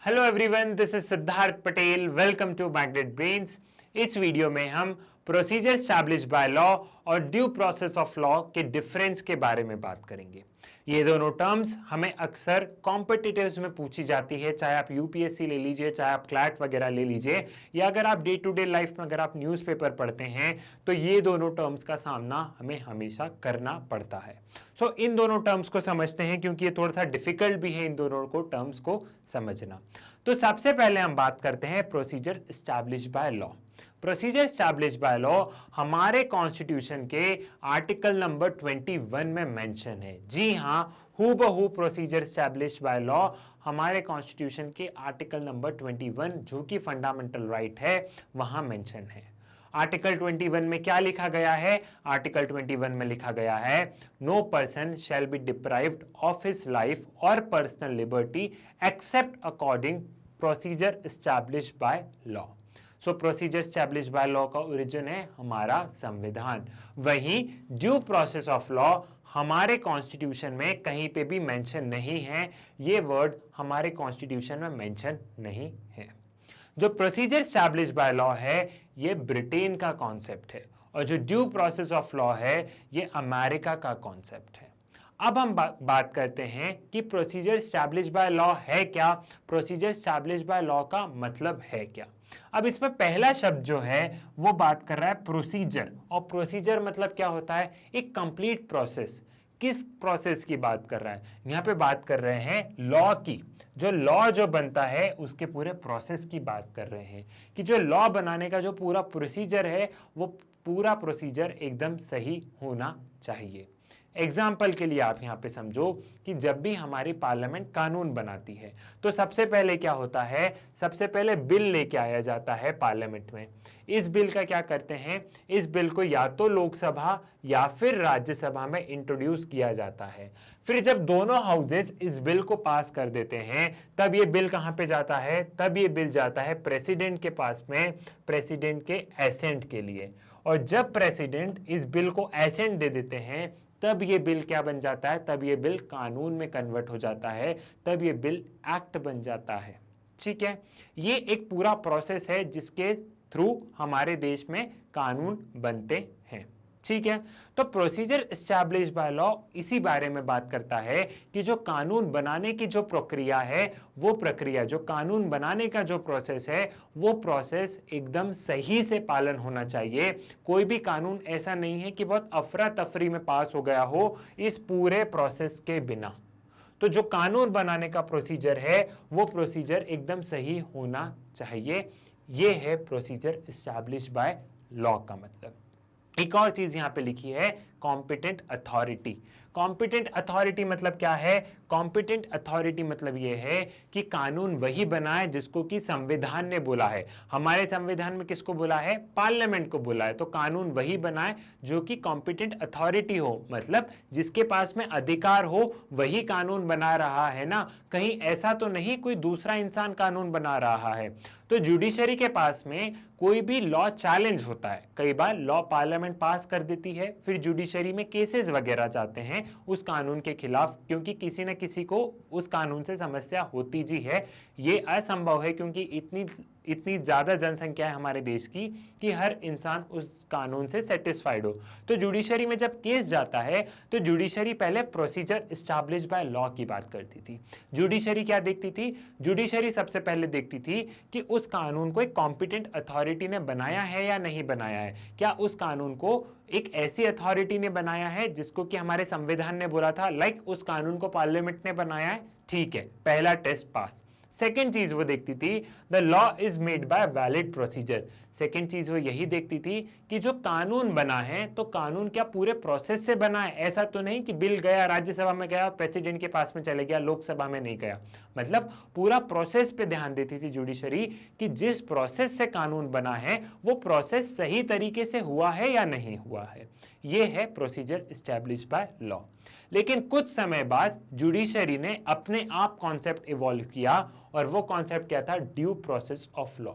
Hello everyone, this is Siddharth Patel. Welcome to magnet brains. इस video में हम प्रोसीजर एस्टैब्लिश बाय लॉ और due process of law के difference के बारे में बात करेंगे। ये दोनों टर्म्स हमें अक्सर कॉम्पिटिटिव्स में पूछी जाती है, चाहे आप यूपीएससी ले लीजिए, चाहे आप क्लैट वगैरह ले लीजिए, या अगर आप डे टू डे लाइफ में अगर आप न्यूज़पेपर पढ़ते हैं तो ये दोनों टर्म्स का सामना हमें हमेशा करना पड़ता है। सो इन दोनों टर्म्स को समझते हैं क्योंकि ये थोड़ा सा डिफिकल्ट भी है इन दोनों को टर्म्स को समझना। तो सबसे पहले हम बात करते हैं procedure establish by law. Procedure establish by law हमारे कॉन्स्टिट्यूशन के आर्टिकल नंबर 21 में मेंशन है। जी हां, हूबहू प्रोसीजर एस्टैब्लिश बाय लॉ हमारे कॉन्स्टिट्यूशन के आर्टिकल नंबर 21 जो कि फंडामेंटल राइट है वहां मेंशन है। आर्टिकल 21 में क्या लिखा गया है? आर्टिकल 21 में लिखा गया है, no person shall be deprived of his life और personal liberty except according procedure establish by law. So procedure establish by law का ओरिजिन है हमारा संविधान। वहीं ड्यू प्रोसेस ऑफ लॉ हमारे कॉन्स्टिट्यूशन में कहीं पे भी मेंशन नहीं है। ये वर्ड हमारे कॉन्स्टिट्यूशन में मेंशन नहीं है। जो प्रोसीजर एस्टैब्लिश बाय लॉ है ये ब्रिटेन का कॉन्सेप्ट है और जो ड्यू प्रोसेस ऑफ लॉ है ये अमेरिका का कॉन्सेप्ट है। अब हम बात करते हैं कि प्रोसीजर एस्टैब्लिश बाय लॉ है क्या, प्रोसीजर एस्टैब्लिश बाय लॉ का मतलब है क्या। अब इसमें पहला शब्द जो है वो बात कर रहा है प्रोसीजर, और प्रोसीजर मतलब क्या होता है? एक कंप्लीट प्रोसेस। किस प्रोसेस की बात कर रहा है? यहाँ पे बात कर रहे हैं लॉ की। जो लॉ जो बनता है उसके पूरे प्रोसेस की बात कर रहे हैं कि जो लॉ बनाने का जो पूरा प्रोसीजर है वो पूरा प्रोसीजर एकदम सही होना चाहिए। एग्जाम्पल के लिए आप यहाँ पे समझो कि जब भी हमारी पार्लियामेंट कानून बनाती है तो सबसे पहले क्या होता है? सबसे पहले बिल लेके आया जाता है पार्लियामेंट में। इस बिल का क्या करते हैं? इस बिल को या तो लोकसभा या फिर राज्यसभा में इंट्रोड्यूस किया जाता है। फिर जब दोनों हाउसेस इस बिल को पास कर देते हैं तब ये बिल कहाँ पे जाता है? तब ये बिल जाता है प्रेसिडेंट के पास में, प्रेसिडेंट के एसेंट के लिए। और जब प्रेसिडेंट इस बिल को एसेंट दे देते हैं तब ये बिल क्या बन जाता है? तब ये बिल कानून में कन्वर्ट हो जाता है, तब ये बिल एक्ट बन जाता है। ठीक है, ये एक पूरा प्रोसेस है जिसके थ्रू हमारे देश में कानून बनते हैं। ठीक है, तो प्रोसीजर एस्टैब्लिश बाय लॉ इसी बारे में बात करता है कि जो कानून बनाने की जो प्रक्रिया है, वो प्रक्रिया, जो कानून बनाने का जो प्रोसेस है वो प्रोसेस एकदम सही से पालन होना चाहिए। कोई भी कानून ऐसा नहीं है कि बहुत अफरा तफरी में पास हो गया हो इस पूरे प्रोसेस के बिना। तो जो कानून बनाने का प्रोसीजर है वो प्रोसीजर एकदम सही होना चाहिए। ये है प्रोसीजर एस्टैब्लिश बाय लॉ का मतलब। एक और चीज यहां पे लिखी है, कॉम्पिटेंट अथॉरिटी। कॉम्पिटेंट अथॉरिटी मतलब क्या है? कॉम्पिटेंट अथॉरिटी मतलब ये है कि कानून वही बनाए जिसको कि संविधान ने बोला है। हमारे संविधान में किसको बोला है? पार्लियामेंट को बोला है। तो कानून वही बनाए जो कि कॉम्पिटेंट अथॉरिटी हो, मतलब जिसके पास में अधिकार हो वही कानून बना रहा है ना, कहीं ऐसा तो नहीं कोई दूसरा इंसान कानून बना रहा है। तो जुडिशरी के पास में कोई भी लॉ चैलेंज होता है, कई बार लॉ पार्लियामेंट पास कर देती है, फिर जुडिशरी में केसेस वगैरह जाते हैं उस कानून के खिलाफ, क्योंकि किसी न किसी को उस कानून से समस्या होती जी है। ये असंभव है क्योंकि इतनी ज्यादा जनसंख्या है हमारे देश की कि हर इंसान उस कानून से सेटिस्फाइड हो। तो जुडिशरी में जब केस जाता है तो जुडिशरी पहले प्रोसीजर एस्टैब्लिश बाय लॉ की बात करती थी। जुडिशरी क्या देखती थी? जुडिशरी सबसे पहले देखती थी कि उस कानून को एक कॉम्पिटेंट अथॉरिटी ने बनाया है या नहीं बनाया है। क्या उस कानून को एक ऐसी अथॉरिटी ने बनाया है जिसको कि हमारे संविधान ने बोला था, लाइक उस कानून को पार्लियामेंट ने बनाया है? ठीक है, पहला टेस्ट पास। सेकेंड चीज वो देखती थी, the law is made by valid procedure. Second चीज वो यही देखती थी कि जो कानून बना है तो कानून क्या पूरे प्रोसेस से बना है, ऐसा तो नहीं कि बिल गया राज्यसभा में गया, प्रेसिडेंट के पास में चले गया, लोकसभा में नहीं गया। मतलब पूरा प्रोसेस पे ध्यान देती थी जुडिशरी कि जिस प्रोसेस से कानून बना है वो प्रोसेस सही तरीके से हुआ है या नहीं हुआ है। ये है प्रोसीजर एस्टैब्लिश बाय लॉ। लेकिन कुछ समय बाद जुडिशरी ने अपने आप कॉन्सेप्ट इवॉल्व किया और वो कॉन्सेप्ट क्या था? Due process of law.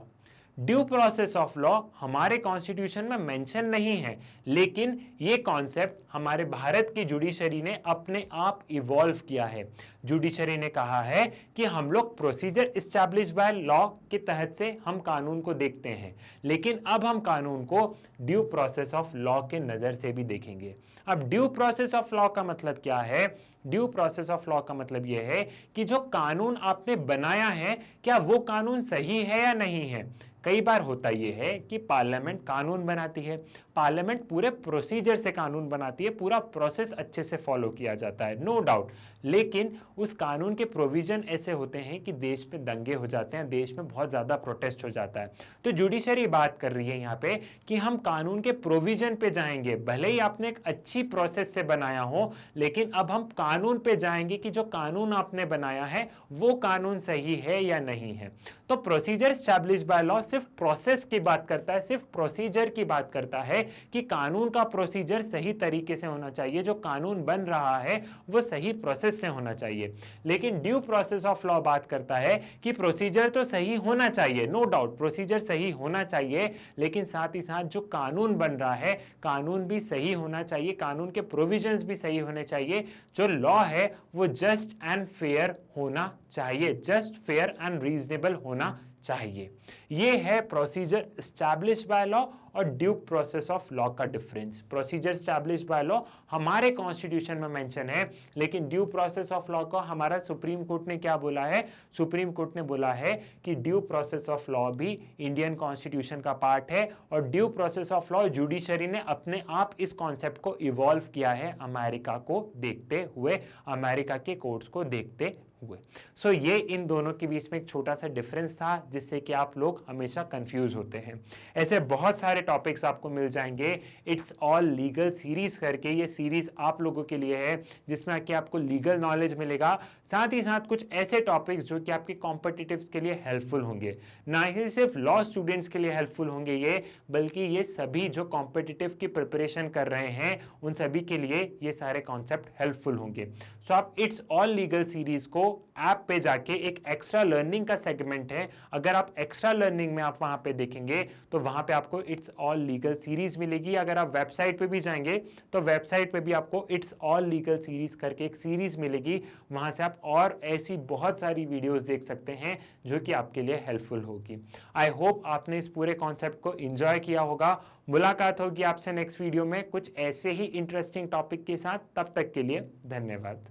Due process of law हमारे कॉन्स्टिट्यूशन में मेंशन नहीं है, लेकिन ये कॉन्सेप्ट हमारे भारत की जुडिशरी ने अपने आप इवॉल्व किया है। जुडिशरी ने कहा है कि हम लोग प्रोसीजर इस्टेब्लिश बाय लॉ के तहत से हम कानून को देखते हैं, लेकिन अब हम कानून को ड्यू प्रोसेस ऑफ लॉ के नजर से भी देखेंगे। अब ड्यू प्रोसेस ऑफ लॉ का मतलब क्या है? ड्यू प्रोसेस ऑफ लॉ का मतलब यह है कि जो कानून आपने बनाया है, क्या वो कानून सही है या नहीं है। कई बार होता यह है कि पार्लियामेंट कानून बनाती है, पार्लियामेंट पूरे प्रोसीजर से कानून बनाती है, पूरा प्रोसेस अच्छे से फॉलो किया जाता है, नो डाउट, लेकिन उस कानून के प्रोविजन ऐसे होते हैं कि देश में दंगे हो जाते हैं, देश में बहुत ज्यादा प्रोटेस्ट हो जाता है। तो जुडिशरी बात कर रही है यहाँ पे कि हम कानून के प्रोविजन पे जाएंगे, भले ही आपने एक अच्छी प्रोसेस से बनाया हो, लेकिन अब हम कानून पे जाएंगे कि जो कानून आपने बनाया है वो कानून सही है या नहीं है। तो प्रोसीजर एस्टैब्लिश बाय लॉ सिर्फ प्रोसेस की बात करता है, सिर्फ प्रोसीजर की बात करता है कि कानून का प्रोसीजर सही तरीके से होना चाहिए, जो कानून बन रहा है वो सही प्रोसेस से होना चाहिए। लेकिन ड्यू प्रोसेस ऑफ लॉ बात करता है कि प्रोसीजर तो सही होना चाहिए, नो डाउट प्रोसीजर सही होना चाहिए, लेकिन साथ ही साथ जो कानून बन रहा है कानून भी सही होना चाहिए, कानून के प्रोविजंस भी सही होने चाहिए। जो लॉ है वो जस्ट एंड फेयर होना चाहिए, जस्ट फेयर एंड रीजनेबल होना चाहिए। ये है प्रोसीजर एस्टैब्लिश बाय लॉ और ड्यू प्रोसेस ऑफ लॉ का difference. Procedure establish by law हमारे कॉन्स्टिट्यूशन में मेंशन है, लेकिन ड्यू प्रोसेस ऑफ लॉ को हमारा सुप्रीम कोर्ट ने क्या बोला है? सुप्रीम कोर्ट ने बोला है कि ड्यू प्रोसेस ऑफ लॉ भी इंडियन कॉन्स्टिट्यूशन का पार्ट है, और due process of law judiciary ने अपने आप इस कॉन्सेप्ट को इवॉल्व किया है अमेरिका को देखते हुए, अमेरिका के कोर्ट्स को देखते हुए। सो ये इन दोनों के बीच में एक छोटा सा डिफरेंस था, जिससे कि आप लोग हमेशा कंफ्यूज होते हैं। ऐसे बहुत सारे टॉपिक्स आपको मिल जाएंगे इट्स ऑल लीगल सीरीज करके। ये सीरीज आप लोगों के लिए है जिसमें आके आपको लीगल नॉलेज मिलेगा, साथ ही साथ कुछ ऐसे टॉपिक्स जो कि आपके कॉम्पिटिटिव्स के लिए हेल्पफुल होंगे। ना ही सिर्फ लॉ स्टूडेंट्स के लिए हेल्पफुल होंगे ये, बल्कि ये सभी जो कॉम्पिटिटिव की प्रिपरेशन कर रहे हैं उन सभी के लिए ये सारे कॉन्सेप्ट हेल्पफुल होंगे। सो आप इट्स ऑल लीगल सीरीज को ऐप पे जाके, एक एक्स्ट्रा लर्निंग का सेगमेंट है, अगर आप एक्स्ट्रा लर्निंग में आप वहां पे देखेंगे तो वहां पे आपको इट्स ऑल लीगल सीरीज मिलेगी। अगर आप वेबसाइट पे भी जाएंगे तो वेबसाइट पे भी आपको इट्स ऑल लीगल सीरीज करके एक सीरीज मिलेगी, वहां से आप और ऐसी बहुत सारी वीडियोस देख सकते हैं जो कि आपके लिए हेल्पफुल होगी। आई होप आपने इस पूरे कॉन्सेप्ट को एंजॉय किया होगा। मुलाकात होगी आपसे नेक्स्ट वीडियो में कुछ ऐसे ही इंटरेस्टिंग टॉपिक के साथ। तब तक के लिए धन्यवाद।